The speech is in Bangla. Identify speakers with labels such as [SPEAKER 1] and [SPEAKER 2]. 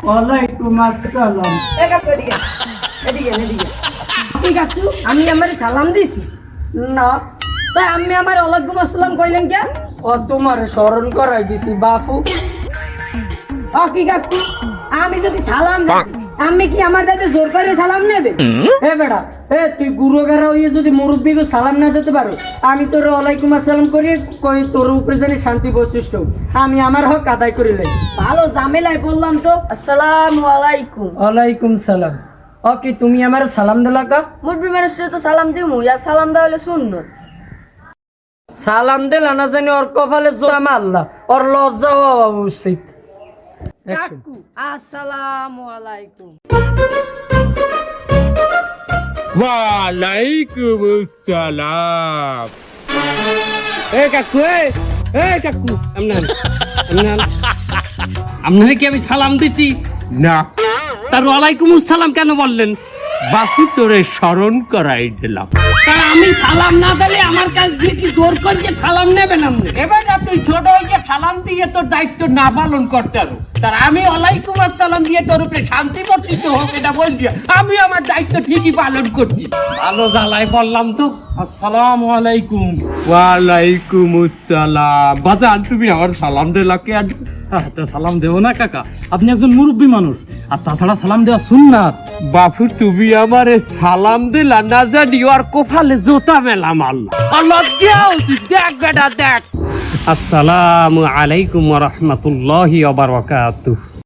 [SPEAKER 1] ওয়ালাইকুম আসসালাম।
[SPEAKER 2] আমি আমার সালাম দিছি
[SPEAKER 1] না,
[SPEAKER 2] তাই আমি আমার ওয়ালাইকুম আসসালাম কইলেন কে?
[SPEAKER 1] ও তোমার স্মরণ করাই দিছি বাপু।
[SPEAKER 2] কি কাকু, আমি যদি সালাম দিই, আমি কি আমার দাদা জোর করে সালাম নেবে?
[SPEAKER 1] এ বেটা, তুই গুরুগারা হইয়ে যদি মুরব্বীকে সালাম না দিতে পারো, আমি তোর ওয়ালাইকুম আসসালাম করি কই তোর উপরে জানি শান্তি বৈশিষ্ট্য, আমি আমার হক আদায় করিলাই।
[SPEAKER 2] ভালো ঝামেলায় বললাম তো। আসসালামু আলাইকুম।
[SPEAKER 1] ওয়ালাইকুম সালাম। ওকে, তুমি আমার সালাম দিলা কা?
[SPEAKER 2] মুরব্বি মানুষকে তো সালাম দিমু, আর সালাম দেওয়া হলে সুন্নত।
[SPEAKER 1] সালাম দিলা না জানি ওর কপালে জোড়া আল্লাহ, ওর লজ্জা হওয়া উচিত।
[SPEAKER 2] কাকু আসসালামু আলাইকুম।
[SPEAKER 3] ওয়ালাইকুম আসসালাম।
[SPEAKER 4] কাকু কাকু আপনারে কি আমি সালাম দিছি?
[SPEAKER 3] না,
[SPEAKER 4] তার ওয়ালাইকুম আসসালাম কেন বললেন?
[SPEAKER 3] বাপু তোরে স্মরণ করাই দিলাম।
[SPEAKER 4] তার আমি সালাম না দিলে আমার কাছ দিয়ে কি জোর করে সালাম নেবেন আপনি?
[SPEAKER 3] এবার না তুই ছোট হয়ে সালাম দিয়ে তোর দায়িত্ব না পালন করতে পারো, তার আমি ওয়ালাইকুম আসসালাম দিয়ে তোর উপরে শান্তি বর্তিত হোক এটা বলছি, আমি আমার দায়িত্ব ঠিকই পালন করছি।
[SPEAKER 4] ভালো জ্বালায় বললাম তো। আসসালামু আলাইকুম।
[SPEAKER 3] ওয়ালাইকুম আসসালাম। বাজান তুমি আমার সালাম দিলা কে?
[SPEAKER 4] তা সালাম দেবো না কাকা, আপনি একজন মুরব্বী মানুষ, আর তাছাড়া সালাম দেওয়া সুন্নাত।
[SPEAKER 3] বাপু তুমি আমারে সালাম দিলা না জানি ওর কোফালে জোতা মেলা মারলা, আর লজ্জা উচিত। দেখ বেটা দেখ।
[SPEAKER 4] আসসালামু আলাইকুম ওয়া রাহমাতুল্লাহি ওয়া বারাকাতুহু।